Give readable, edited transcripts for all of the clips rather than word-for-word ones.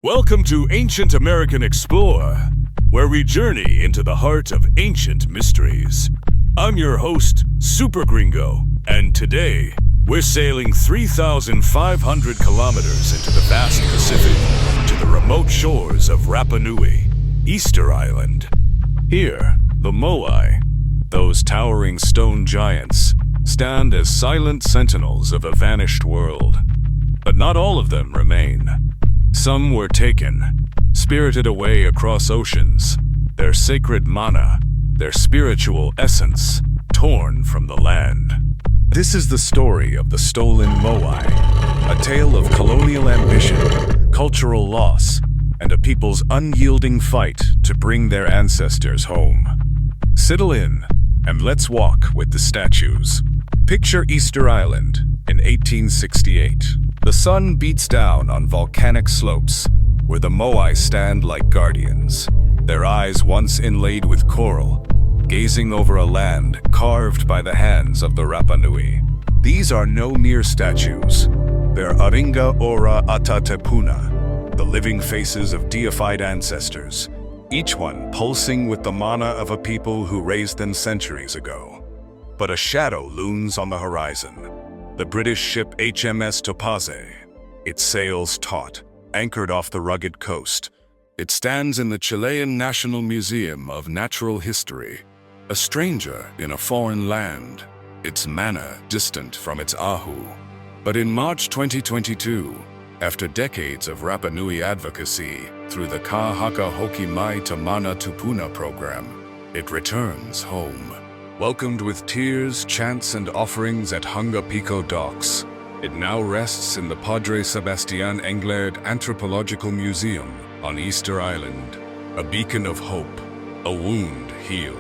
Welcome to Ancient American Explore, where we journey into the heart of ancient mysteries. I'm your host, Super Gringo, and today we're sailing 3,500 kilometers into the vast Pacific to the remote shores of Rapa Nui, Easter Island. Here, the Moai, those towering stone giants, stand as silent sentinels of a vanished world. But not all of them remain. Some were taken, spirited away across oceans, their sacred mana, their spiritual essence, torn from the land. This is the story of the stolen Moai, a tale of colonial ambition, cultural loss, and a people's unyielding fight to bring their ancestors home. Settle in, and let's walk with the statues. Picture Easter Island in 1868. The sun beats down on volcanic slopes, where the Moai stand like guardians, their eyes once inlaid with coral, gazing over a land carved by the hands of the Rapa Nui. These are no mere statues. They're Aringa Ora Atatepuna, the living faces of deified ancestors, each one pulsing with the mana of a people who raised them centuries ago. But a shadow looms on the horizon. The British ship HMS Topaze, its sails taut, anchored off the rugged coast. It stands in the Chilean National Museum of Natural History, a stranger in a foreign land, its mana distant from its ahu. But in March 2022, after decades of Rapa Nui advocacy through the Ka Haka Hoki Mai Te Mana Tupuna program, it returns home. Welcomed with tears, chants, and offerings at Hunga Pico docks, it now rests in the Padre Sebastian Englert Anthropological Museum on Easter Island, a beacon of hope, a wound healed.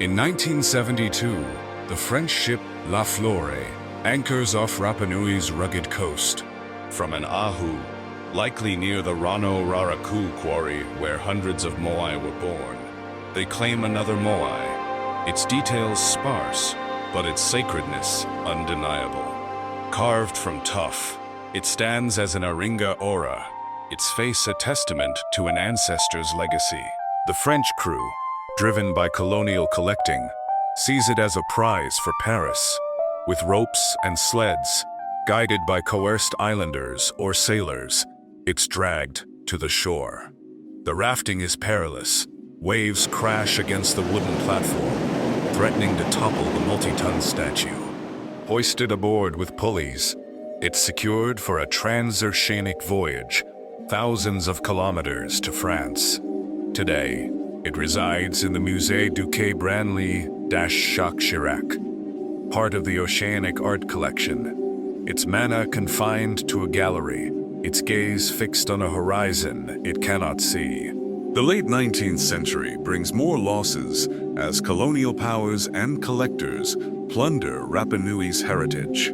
In 1972, the French ship La Flore anchors off Rapa Nui's rugged coast. From an ahu, likely near the Rano Raraku quarry where hundreds of Moai were born, they claim another Moai. Its details sparse, but its sacredness undeniable. Carved from tuff, it stands as an Aringa Ora, its face a testament to an ancestor's legacy. The French crew, driven by colonial collecting, sees it as a prize for Paris. With ropes and sleds, guided by coerced islanders or sailors, it's dragged to the shore. The rafting is perilous. Waves crash against the wooden platform, threatening to topple the multi-ton statue. Hoisted aboard with pulleys, it's secured for a transoceanic voyage, thousands of kilometers to France. Today, it resides in the Musée du Quai Branly-Jacques Chirac, part of the Oceanic Art Collection. Its mana confined to a gallery, its gaze fixed on a horizon it cannot see. The late 19th century brings more losses as colonial powers and collectors plunder Rapa Nui's heritage.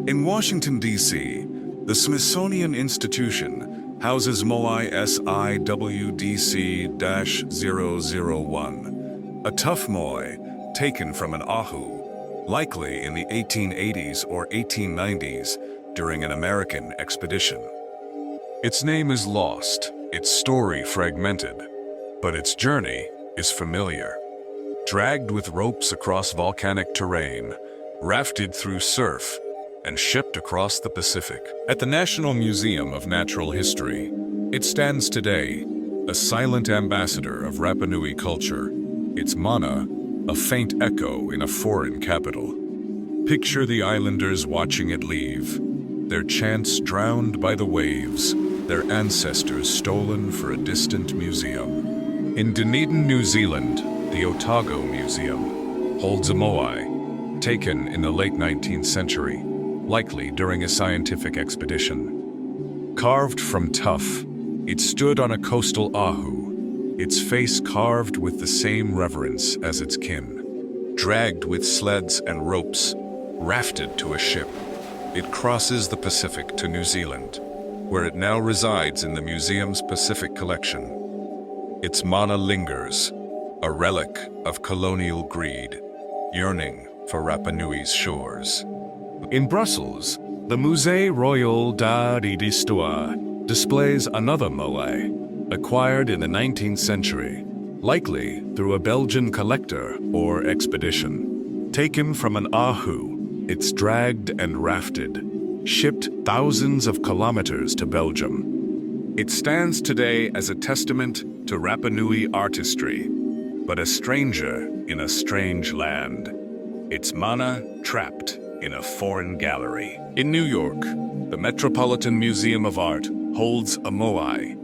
In Washington, D.C., the Smithsonian Institution houses Moai SIWDC-001, a tough Moai taken from an ahu, likely in the 1880s or 1890s during an American expedition. Its name is lost, its story fragmented, but its journey is familiar. Dragged with ropes across volcanic terrain, rafted through surf, and shipped across the Pacific. At the National Museum of Natural History, it stands today, a silent ambassador of Rapa Nui culture, its mana a faint echo in a foreign capital. Picture the islanders watching it leave, their chants drowned by the waves, their ancestors stolen for a distant museum. In Dunedin, New Zealand, the Otago Museum holds a Moai, taken in the late 19th century, likely during a scientific expedition. Carved from tuff, it stood on a coastal ahu, its face carved with the same reverence as its kin. Dragged with sleds and ropes, rafted to a ship, it crosses the Pacific to New Zealand, where it now resides in the museum's Pacific collection. Its mana lingers, a relic of colonial greed, yearning for Rapa Nui's shores. In Brussels, the Musée Royal d'Art et d'Histoire displays another moai, acquired in the 19th century, likely through a Belgian collector or expedition. Taken from an ahu, it's dragged and rafted, shipped thousands of kilometers to Belgium. It stands today as a testament to Rapa Nui artistry, but a stranger in a strange land. Its mana trapped in a foreign gallery. In New York, the Metropolitan Museum of Art holds a moai,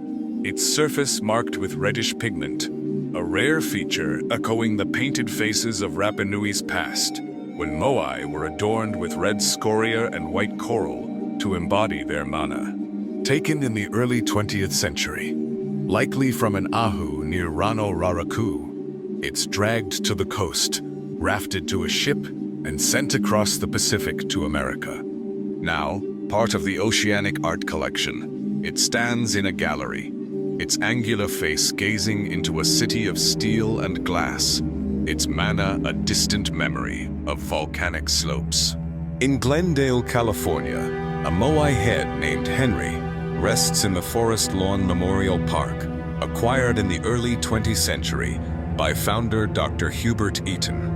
its surface marked with reddish pigment, a rare feature echoing the painted faces of Rapa Nui's past, when moai were adorned with red scoria and white coral to embody their mana. Taken in the early 20th century, likely from an ahu near Rano Raraku, it's dragged to the coast, rafted to a ship, and sent across the Pacific to America. Now, part of the Oceanic Art Collection, it stands in a gallery, its angular face gazing into a city of steel and glass, its mana a distant memory of volcanic slopes. In Glendale, California, a moai head named Henry rests in the Forest Lawn Memorial Park, acquired in the early 20th century by founder Dr. Hubert Eaton.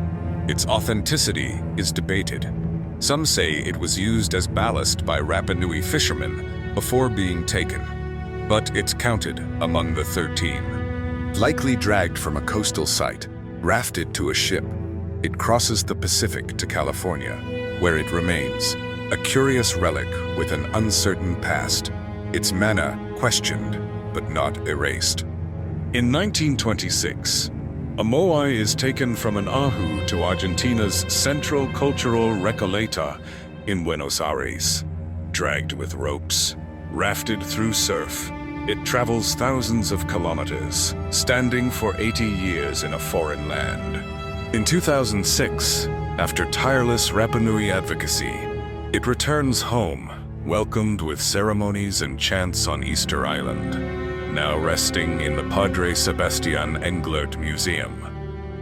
Its authenticity is debated. Some say it was used as ballast by Rapa Nui fishermen before being taken, but it's counted among the 13. Likely dragged from a coastal site, rafted to a ship, it crosses the Pacific to California, where it remains, a curious relic with an uncertain past, its mana questioned but not erased. In 1926, a moai is taken from an ahu to Argentina's Central Cultural Recoleta in Buenos Aires. Dragged with ropes, rafted through surf, it travels thousands of kilometers, standing for 80 years in a foreign land. In 2006, after tireless Rapa Nui advocacy, it returns home, welcomed with ceremonies and chants on Easter Island, now resting in the Padre Sebastian Englert Museum,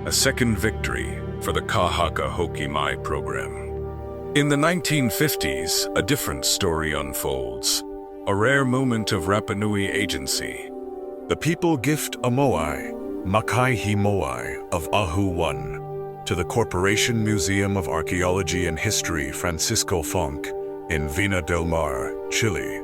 a second victory for the Kahaka Hoki Mai program. In the 1950s, a different story unfolds, a rare moment of Rapa Nui agency. The people gift a moai, Makaihi Moai of Ahu 1, to the Corporation Museum of Archaeology and History Francisco Fonk in Vina del Mar, Chile.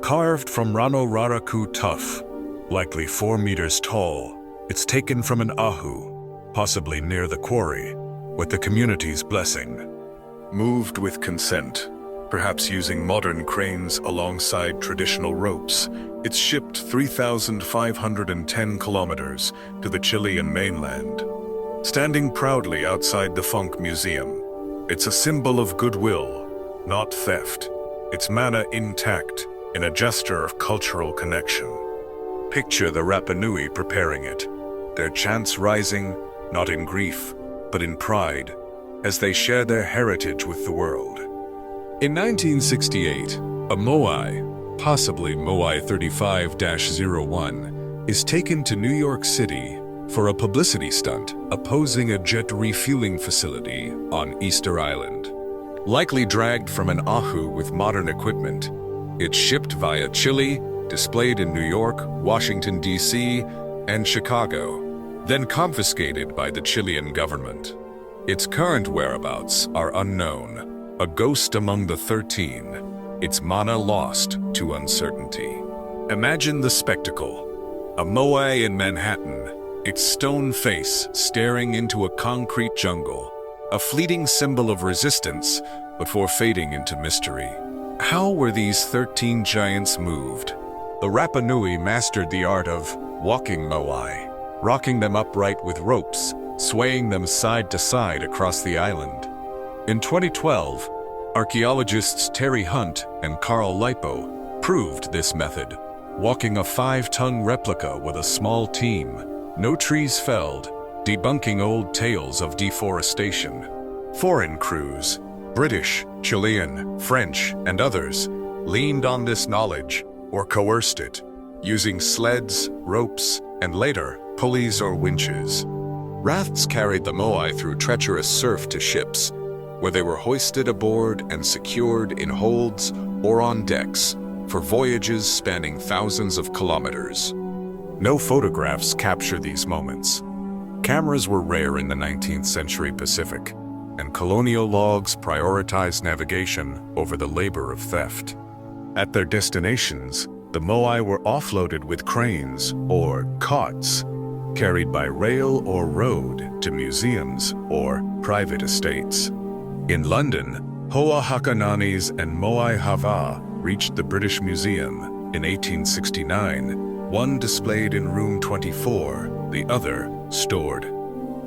Carved from Rano Raraku tuff, likely 4 meters tall, it's taken from an ahu, possibly near the quarry, with the community's blessing. Moved with consent, perhaps using modern cranes alongside traditional ropes, it's shipped 3,510 kilometers to the Chilean mainland. Standing proudly outside the Fonk Museum, it's a symbol of goodwill, not theft, its mana intact in a gesture of cultural connection. Picture the Rapa Nui preparing it, their chants rising, not in grief, but in pride, as they share their heritage with the world. In 1968, a moai, possibly Moai 35-01, is taken to New York City for a publicity stunt opposing a jet refueling facility on Easter Island. Likely dragged from an ahu with modern equipment, it's shipped via Chile, displayed in New York, Washington, D.C., and Chicago, then confiscated by the Chilean government. Its current whereabouts are unknown, a ghost among the 13, its mana lost to uncertainty. Imagine the spectacle, a moai in Manhattan, its stone face staring into a concrete jungle, a fleeting symbol of resistance before fading into mystery. How were these 13 giants moved? The Rapa Nui mastered the art of walking moai, rocking them upright with ropes, swaying them side to side across the island. In 2012, archaeologists Terry Hunt and Carl Lipo proved this method, walking a 5-ton replica with a small team, no trees felled, debunking old tales of deforestation. Foreign crews, British, Chilean, French, and others, leaned on this knowledge or coerced it, using sleds, ropes, and later, pulleys or winches. Rafts carried the moai through treacherous surf to ships, where they were hoisted aboard and secured in holds or on decks, for voyages spanning thousands of kilometers. No photographs capture these moments. Cameras were rare in the 19th century Pacific, and colonial logs prioritized navigation over the labor of theft. At their destinations, the Moai were offloaded with cranes, or cots, carried by rail or road to museums or private estates. In London, Hoa Hakananai's and Moai Hava reached the British Museum in 1869, one displayed in room 24, the other stored.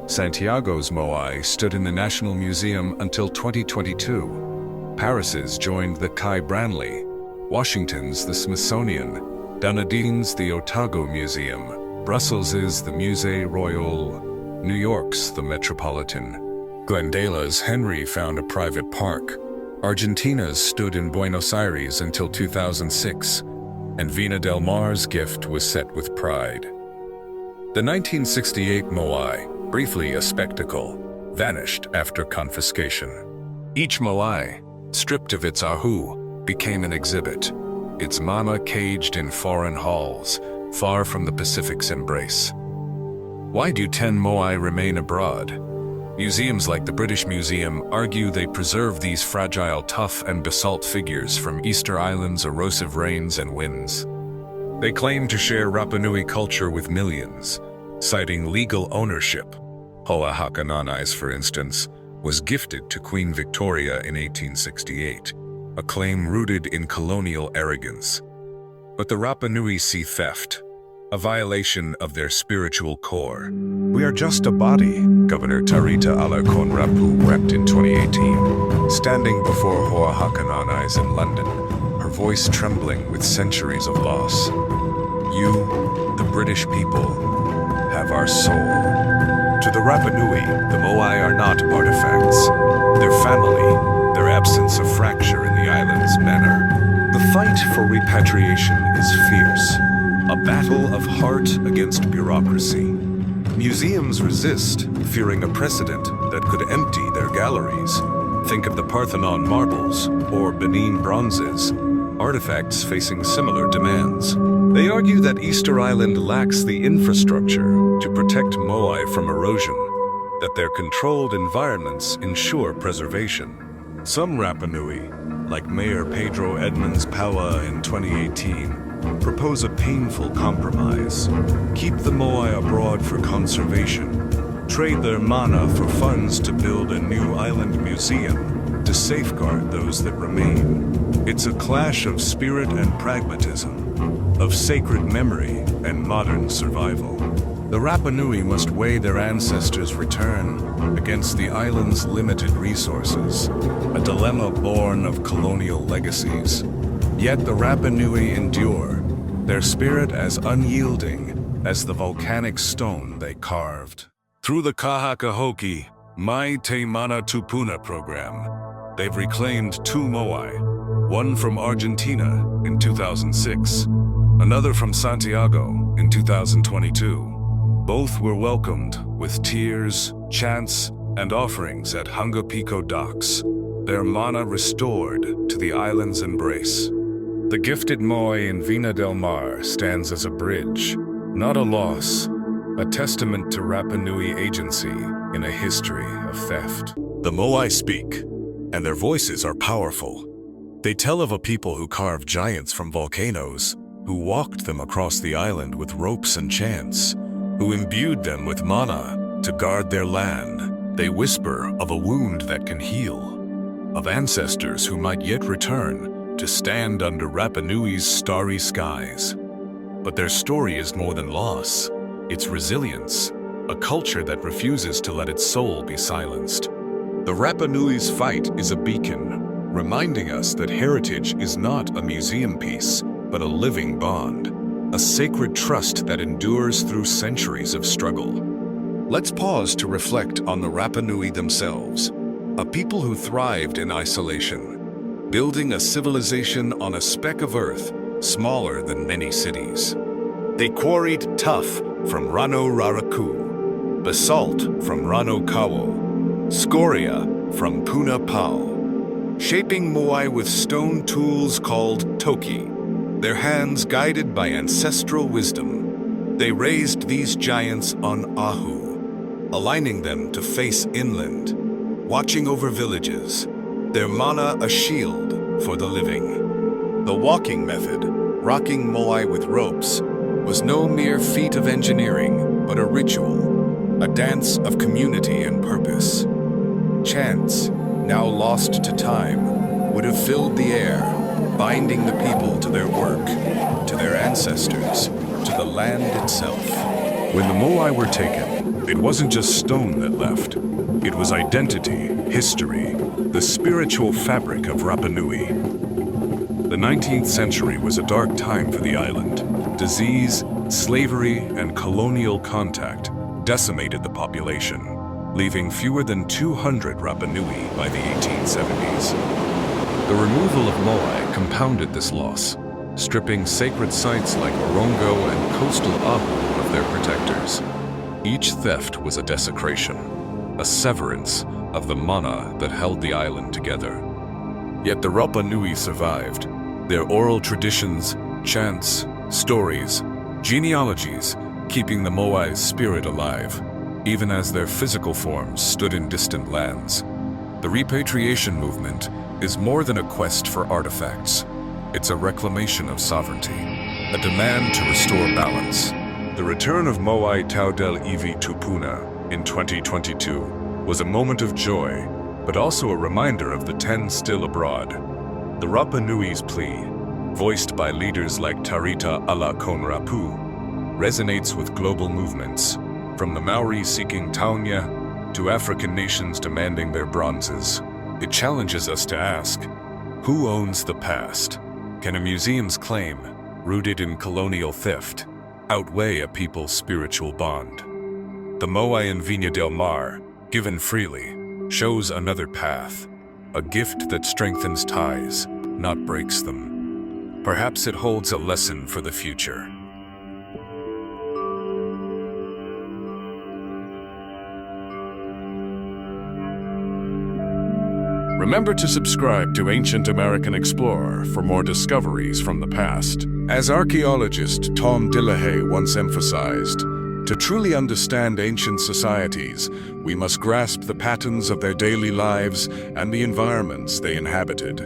Santiago's Moai stood in the National Museum until 2022. Paris's joined the Kai Branly, Washington's the Smithsonian, Dunedin's the Otago Museum, Brussels's the Musée Royal, New York's the Metropolitan. Glendale's Henry found a private park. Argentina's stood in Buenos Aires until 2006, and Vina del Mar's gift was set with pride. The 1968 Moai, briefly a spectacle, vanished after confiscation. Each Moai, stripped of its ahu, became an exhibit, its mana caged in foreign halls, far from the Pacific's embrace. Why do 10 Moai remain abroad? Museums like the British Museum argue they preserve these fragile tuff and basalt figures from Easter Island's erosive rains and winds. They claim to share Rapanui culture with millions, citing legal ownership. Hoa Hakananai's, for instance, was gifted to Queen Victoria in 1868, a claim rooted in colonial arrogance. But the Rapanui see theft, a violation of their spiritual core. "We are just a body," Governor Tarita Alarcon Rapu wept in 2018, standing before Hoa Hakananai's in London, her voice trembling with centuries of loss. "You, the British people, have our soul." To the Rapanui, the Moai are not artifacts. Their family, their absence of fracture in the island's manner. The fight for repatriation is fierce, a battle of heart against bureaucracy. Museums resist, fearing a precedent that could empty their galleries. Think of the Parthenon marbles or Benin bronzes, artifacts facing similar demands. They argue that Easter Island lacks the infrastructure to protect Moai from erosion, that their controlled environments ensure preservation. Some Rapanui, like Mayor Pedro Edmonds Paua in 2018, propose a painful compromise. Keep the Moai abroad for conservation. Trade their mana for funds to build a new island museum to safeguard those that remain. It's a clash of spirit and pragmatism, of sacred memory and modern survival. The Rapanui must weigh their ancestors' return against the island's limited resources, a dilemma born of colonial legacies. Yet the Rapanui endure, their spirit as unyielding as the volcanic stone they carved. Through the Kahakahoki Mai Te Mana Tupuna program, they've reclaimed 2 Moai, one from Argentina in 2006, another from Santiago in 2022. Both were welcomed with tears, chants, and offerings at Hunga docks, their mana restored to the island's embrace. The gifted Moai in Vina del Mar stands as a bridge, not a loss, a testament to Rapanui agency in a history of theft. The Moai speak, and their voices are powerful. They tell of a people who carved giants from volcanoes, who walked them across the island with ropes and chants, who imbued them with mana to guard their land. They whisper of a wound that can heal, of ancestors who might yet return to stand under Rapanui's starry skies. But their story is more than loss. It's resilience, a culture that refuses to let its soul be silenced. The Rapanui's fight is a beacon, reminding us that heritage is not a museum piece, but a living bond, a sacred trust that endures through centuries of struggle. Let's pause to reflect on the Rapanui themselves, a people who thrived in isolation, building a civilization on a speck of earth smaller than many cities. They quarried tuff from Rano Raraku, basalt from Rano Kawo, scoria from Puna Pao, shaping Moai with stone tools called toki, their hands guided by ancestral wisdom. They raised these giants on Ahu, aligning them to face inland, watching over villages, their mana a shield for the living. The walking method, rocking Moai with ropes, was no mere feat of engineering, but a ritual, a dance of community and purpose. Chants, now lost to time, would have filled the air, binding the people to their work, to their ancestors, to the land itself. When the Moai were taken, it wasn't just stone that left. It was identity, history, the spiritual fabric of Rapa Nui. The 19th century was a dark time for the island. Disease, slavery, and colonial contact decimated the population, leaving fewer than 200 Rapa Nui by the 1870s. The removal of Moai compounded this loss, stripping sacred sites like Orongo and coastal Ahu of their protectors. Each theft was a desecration, a severance of the mana that held the island together. Yet the Rapa Nui survived. Their oral traditions, chants, stories, genealogies, keeping the Moai's spirit alive, even as their physical forms stood in distant lands. The repatriation movement is more than a quest for artifacts. It's a reclamation of sovereignty, a demand to restore balance. The return of Moai Taudel Iwi Tupuna in 2022 was a moment of joy, but also a reminder of the 10 still abroad. The Rapa Nui's plea, voiced by leaders like Tarita Ala Konrapu, resonates with global movements, from the Maori seeking Taunya to African nations demanding their bronzes. It challenges us to ask, who owns the past? Can a museum's claim, rooted in colonial theft, outweigh a people's spiritual bond? The Moai in Viña del Mar, given freely, shows another path, a gift that strengthens ties, not breaks them. Perhaps it holds a lesson for the future. Remember to subscribe to Ancient American Explorer for more discoveries from the past. As archaeologist Tom Dillahay once emphasized, to truly understand ancient societies, we must grasp the patterns of their daily lives and the environments they inhabited.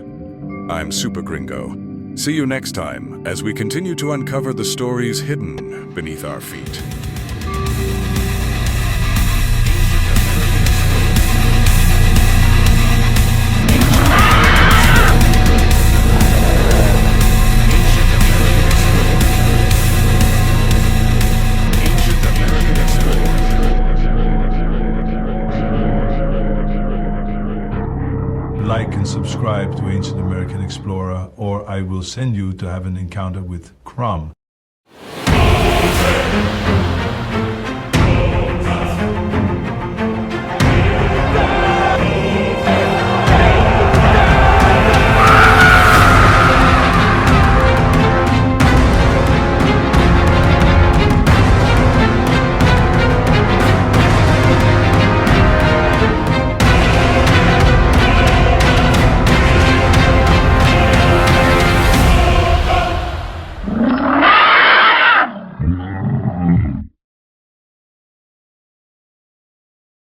I'm Super Gringo. See you next time as we continue to uncover the stories hidden beneath our feet. Like and subscribe to Ancient American Explorer, or I will send you to have an encounter with Crumb.